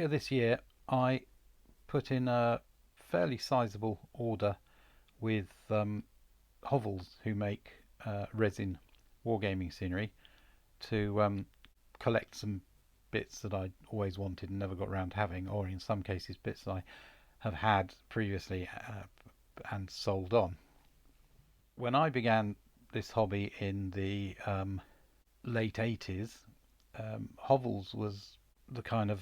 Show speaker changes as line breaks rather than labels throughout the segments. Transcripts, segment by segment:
earlier this year I put in a fairly sizable order with Hovels, who make resin wargaming scenery, to collect some bits that I always wanted and never got around to having, or in some cases bits that I have had previously and sold on. When I began this hobby in the late 80s, Hovels was the kind of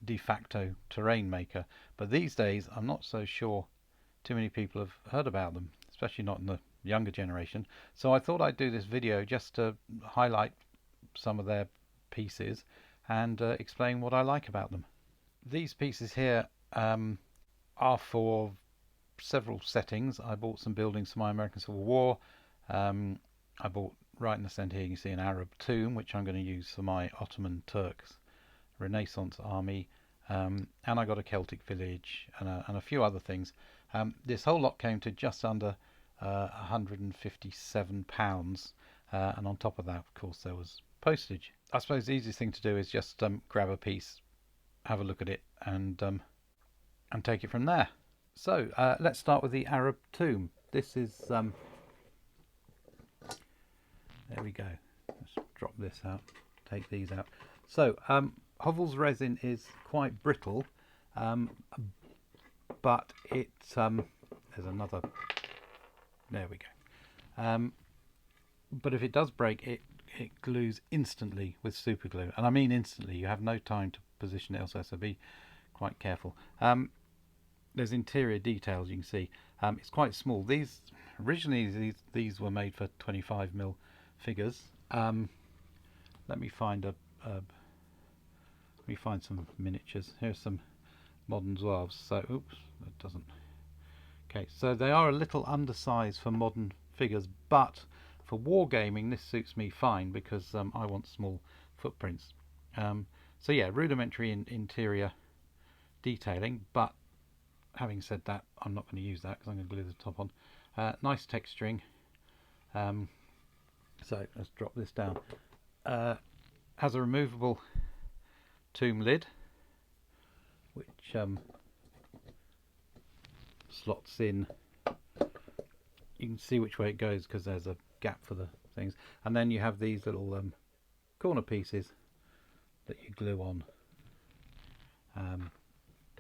de facto terrain maker, but these days I'm not so sure too many people have heard about them, especially not in the younger generation. So I thought I'd do this video just to highlight some of their pieces and explain what I like about them. These pieces here are for several settings. I bought some buildings for my American Civil War. I bought, right in the centre here you can see an Arab tomb, which I'm going to use for my Ottoman Turks Renaissance army, and I got a Celtic village and a few other things. This whole lot came to just under £157, and on top of that, of course, there was postage. I suppose the easiest thing to do is just grab a piece, have a look at it, and take it from there. So let's start with the Arab tomb. This is there we go. Let's drop this out, take these out. So Hovels resin is quite brittle, but it there's another, there we go. But if it does break, it glues instantly with super glue, and I mean instantly. You have no time to position it elsewhere, so be quite careful. There's interior details you can see. It's quite small. These originally these were made for 25mm figures. Let me find some miniatures. Here's some modern zouaves. So oops, that doesn't. Okay, so they are a little undersized for modern figures, but for wargaming this suits me fine because I want small footprints. So yeah, rudimentary interior detailing, but having said that, I'm not going to use that because I'm going to glue the top on. Nice texturing. So let's drop this down. Has a removable tomb lid, which slots in. You can see which way it goes because there's a gap for the things, and then you have these little corner pieces that you glue on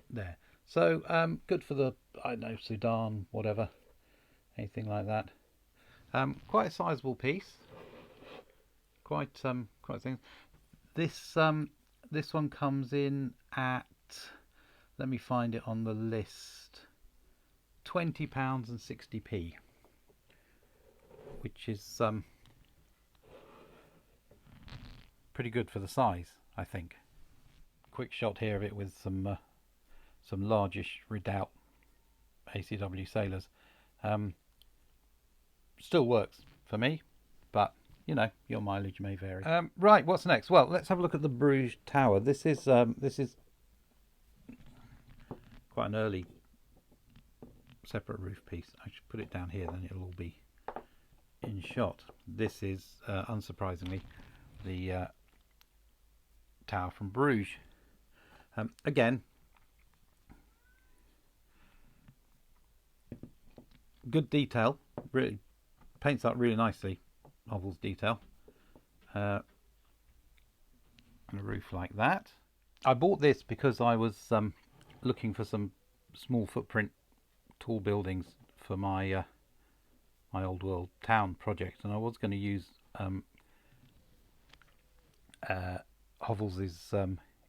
there. So good for the, I don't know, Sudan, whatever, anything like that. Quite a sizable piece. Quite thing. This one comes in at, let me find it on the list, £20.60, which is pretty good for the size, I think. Quick shot here of it with some largish redoubt ACW sailors. Still works for me, but you know, your mileage may vary. Right, what's next? Well, let's have a look at the Bruges Tower. This is quite an early separate roof piece. I should put it down here, then it'll all be in shot. This is unsurprisingly the tower from Bruges. Again, good detail, really paints up really nicely. Hovels detail, and a roof like that. I bought this because I was looking for some small footprint tall buildings for my my old world town project, and I was going to use Hovels'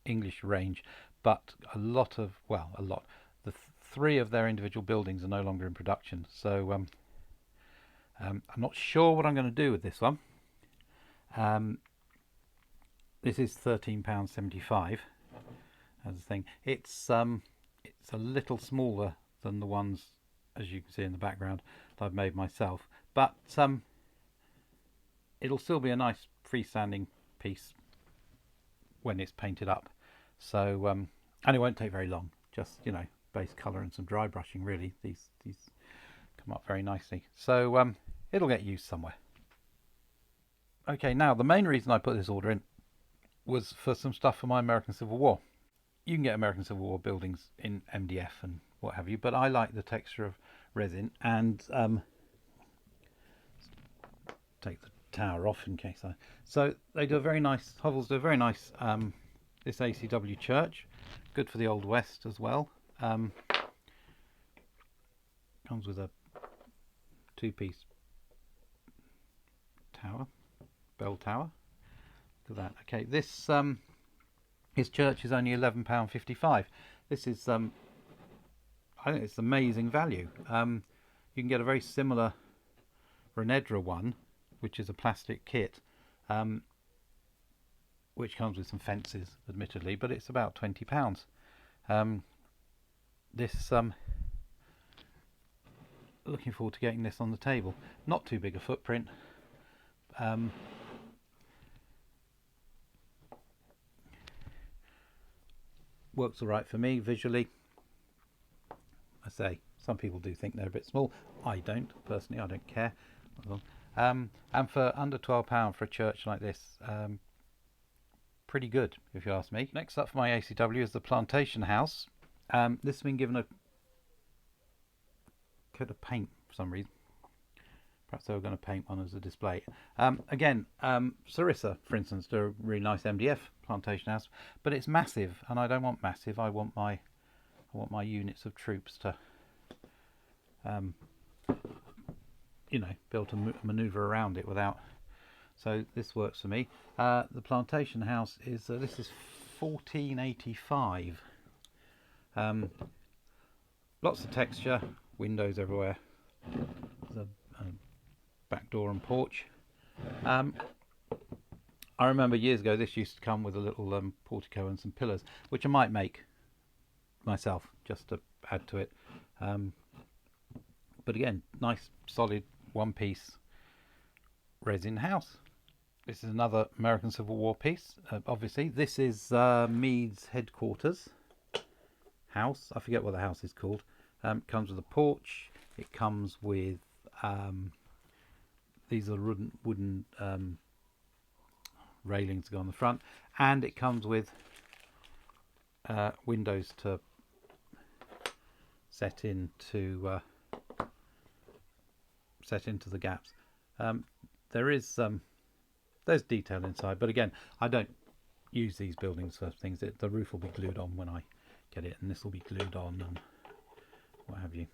English range, but the three of their individual buildings are no longer in production, so I'm not sure what I'm going to do with this one. This is £13.75 as a thing. It's a little smaller than the ones, as you can see in the background, that I've made myself, but it'll still be a nice freestanding piece when it's painted up. So and it won't take very long. Just, you know, base colour and some dry brushing, really. These come up very nicely. So it'll get used somewhere. Okay, now the main reason I put this order in was for some stuff for my American Civil War. you can get American Civil War buildings in MDF and what have you, but I like the texture of resin. And take the tower off in case I. So they do a very nice. Hovels do a very nice. This ACW church, good for the Old West as well. Comes with a two-piece tower, bell tower. Look at that. Okay, this his church is only £11.55. This is I think it's amazing value. You can get a very similar Renedra one, which is a plastic kit, which comes with some fences, admittedly, but it's about £20. This looking forward to getting this on the table. Not too big a footprint. Works all right for me visually. I say some people do think they're a bit small. I don't personally. I don't care. And for under £12 for a church like this, pretty good if you ask me. Next up for my ACW is the Plantation House. This has been given a coat of paint for some reason. Perhaps they were going to paint one as a display. Again, Sarissa, for instance, do a really nice MDF Plantation House, but it's massive, and I don't want massive. I want my units of troops to, you know, be able to manoeuvre around it without. So this works for me. The Plantation House is this is 1485. Lots of texture, windows everywhere. There's a back door and porch. I remember years ago this used to come with a little portico and some pillars, which I might make myself just to add to it. But again, nice solid one-piece resin house. This is another American Civil War piece. Obviously, this is Meade's headquarters house. I forget what the house is called. Comes with a porch. It comes with these are wooden railings to go on the front, and it comes with windows to set into the gaps. There's detail inside, but again, I don't use these buildings for things. The roof will be glued on when I get it, and this will be glued on and what have you.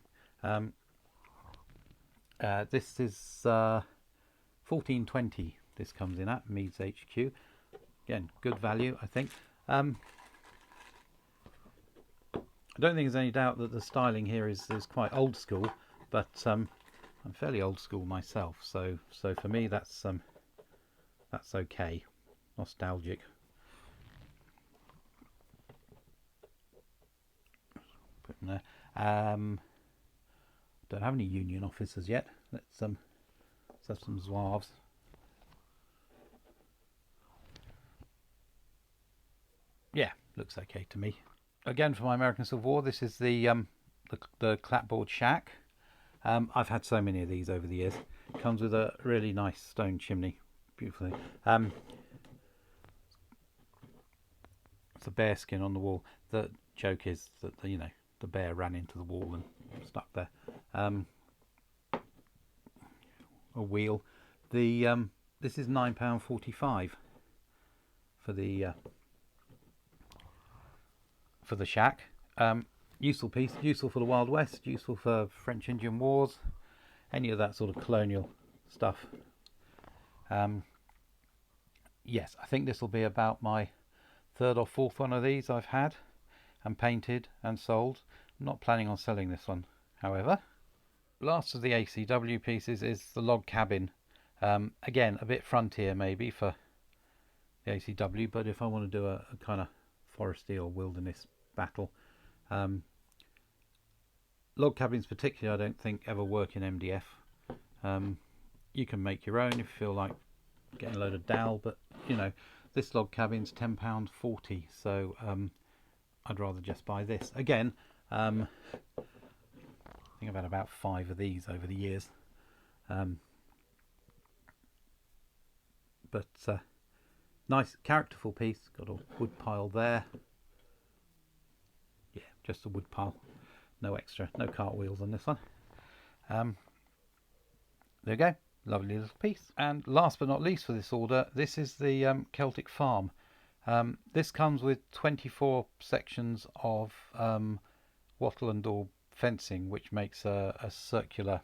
This is 1420. This comes in at Meade's HQ. Again, good value, I think. I don't think there's any doubt that the styling here is quite old school, but I'm fairly old school myself, so for me that's okay. Nostalgic. Put in there. Don't have any union officers yet. Let's have some zouaves. Yeah, looks okay to me. Again, for my American Civil War, this is the clapboard shack. I've had so many of these over the years. It comes with a really nice stone chimney, beautifully. It's a bear skin on the wall. The joke is that the bear ran into the wall and stuck there. A wheel. This is £9.45 for the shack. Useful piece, useful for the Wild West, useful for French Indian Wars, any of that sort of colonial stuff. Yes, I think this will be about my third or fourth one of these I've had and painted and sold. I'm not planning on selling this one, however. Last of the ACW pieces is the log cabin. Again, a bit frontier maybe for the ACW, but if I want to do a kind of foresty or wilderness battle. Log cabins particularly I don't think ever work in MDF. You can make your own if you feel like getting a load of dowel, but this log cabin's £10.40, so I'd rather just buy this. Again, I think I've had about 5 of these over the years. But nice characterful piece, got a wood pile there. just a wood pile. No extra, no cartwheels on this one. There we go, lovely little piece. And last but not least for this order, this is the Celtic Farm. This comes with 24 sections of wattle and daub fencing, which makes a circular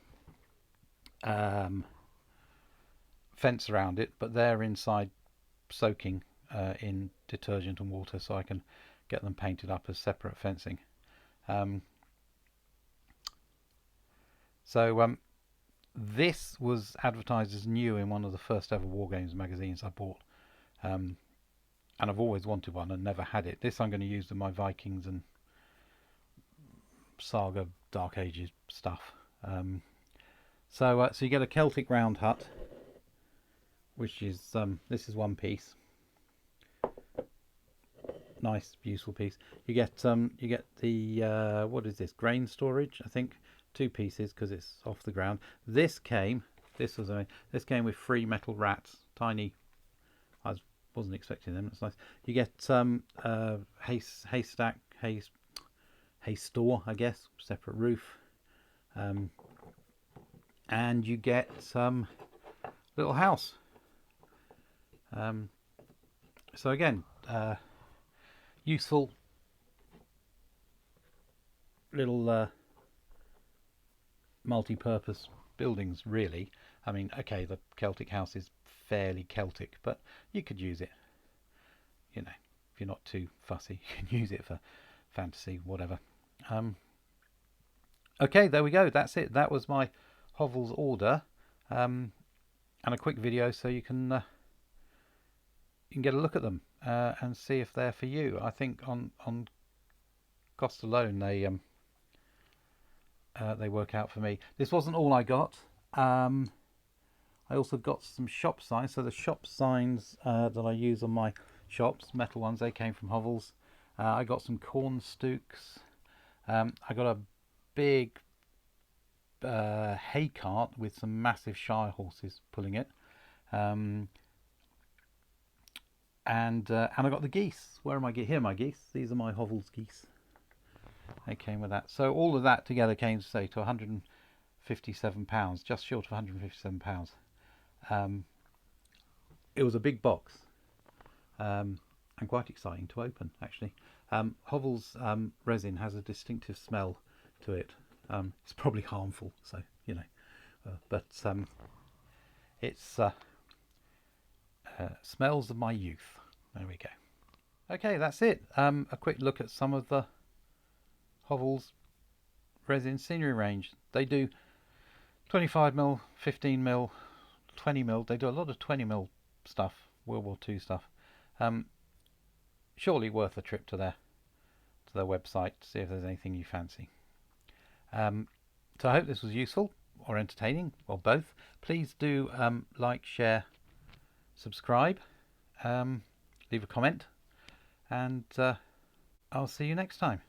fence around it, but they're inside soaking in detergent and water, so I can get them painted up as separate fencing. This was advertised as new in one of the first ever War Games magazines I bought, and I've always wanted one and never had it. This I'm going to use in my Vikings and Saga Dark Ages stuff. So you get a Celtic round hut, which is this is one piece, nice useful piece. You get the what is this, grain storage, I think, 2 pieces because it's off the ground. This came with 3 metal rats, tiny. I wasn't expecting them. It's nice. You get hay store, I guess, separate roof, and you get some little house. So again, useful little multi-purpose buildings, really. I mean, okay, the Celtic house is fairly Celtic, but you could use it, you know, if you're not too fussy, you can use it for fantasy, whatever. Okay, there we go, that's it. That was my Hovels order, and a quick video so you can get a look at them and see if they're for you. I think on cost alone they work out for me. This wasn't all I got. I also got some shop signs. So the shop signs that I use on my shops, metal ones, they came from Hovels. I got some corn stooks. I got a big hay cart with some massive Shire horses pulling it. And I got the geese. Where are my geese? Here are my geese. These are my Hovels geese. They came with that. So all of that together came, say, to £157, just short of £157. It was a big box, and quite exciting to open, actually. Hovels resin has a distinctive smell to it. It's probably harmful, so, you know, but it's smells of my youth. There we go. Okay, that's it. A quick look at some of the Hovels resin scenery range. They do 25mm, 15mm, 20mm. They do a lot of 20mm stuff, World War II stuff. Surely worth a trip to their website to see if there's anything you fancy. So I hope this was useful or entertaining, or both. Please do like, share, subscribe, leave a comment, and I'll see you next time.